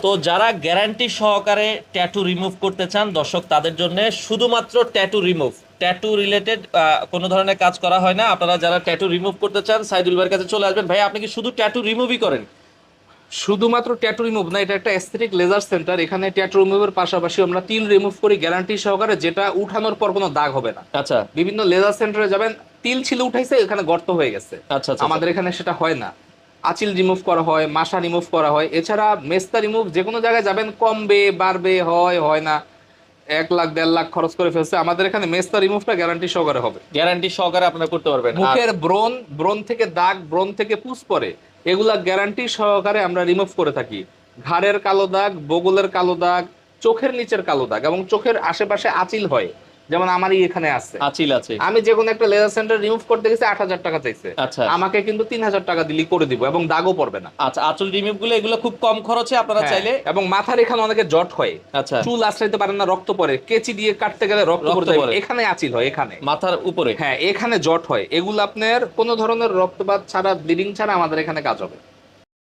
তো যারা গ্যারান্টি সহকারে ট্যাটু রিমুভ করতে চান দর্শক, তাদের জন্য শুধুমাত্র ট্যাটু রিমুভ, ট্যাটু রিলেটেড কোনো ধরনের কাজ করা হয় না। আপনারা যারা ট্যাটু রিমুভ করতে চান সাইদুল ভাইয়ের কাছে চলে আসবেন। ভাই আপনি কি শুধু ট্যাটু রিমুভই করেন? শুধুমাত্র ট্যাটু রিমুভ না, এটা একটা অ্যাস্থেটিক লেজার সেন্টার। এখানে ট্যাটু রিমুভের পাশাপাশি আমরা তিল রিমুভ করি গ্যারান্টি সহকারে, যেটা উঠানোর পর কোনো দাগ হবে না। আচ্ছা বিভিন্ন লেজার সেন্টারে যাবেন, তিল ছিল উঠাইছে, এখানে গর্ত হয়ে গেছে। আচ্ছা আচ্ছা। আমাদের এখানে সেটা হয় না। আচিল রিমুভ করা হয়, মাসা রিমুভ করা হয়, এছাড়া মেস্তা রিমুভ। যে কোনো জায়গায় যাবেন কমবে বাড়বে, হয় হয় না, 1 লাখ 1.5 লাখ খরচ করে ফেলছে, আমাদের এখানে মেস্তা রিমুভটা গ্যারান্টি সহকারে হবে। গ্যারান্টি সহকারে আপনারা করতে পারবেন। আর মুখের ব্রণ, ব্রণ থেকে দাগ, ব্রণ থেকে পুষ পড়ে, এগুলা গ্যারান্টি সহকারে আমরা রিমুভ করে থাকি। ঘাড়ের কালো দাগ, বগলের কালো দাগ, চোখের নিচের কালো দাগ, এবং চোখের আশেপাশে আঁচিল হয়, যেমন আমারই এখানে আছে। আচিল আছে। আমি যে কোনো একটা লেজার সেন্টার রিমুভ করতে গেছি 8,000 টাকা চাইছে, আচ্ছা আমাকে কিন্তু 3,000 টাকা দিলেই করে দিব, এবং দাগও পড়বে না। আচ্ছা, আঁচল রিমুভ গুলো এগুলো খুব কম খরচে আপনারা হ্যাঁ, চাইলে। এবং মাথার এখানে অনেকে জট হয়, আচ্ছা, চুল আশ্রাইতে পারেন না, রক্ত পড়ে, কেচি দিয়ে কাটতে গেলে রক্ত রক্ত পড়ে যায়, পড়ে। এখানে আঁচিল হয়, এখানে। মাথার উপরে। হ্যাঁ, এখানে জট হয়, এগুলো আপনার কোনো ধরনের রক্তপাত ছাড়া, ব্লিডিং ছাড়া আমাদের এখানে কাজ হবে।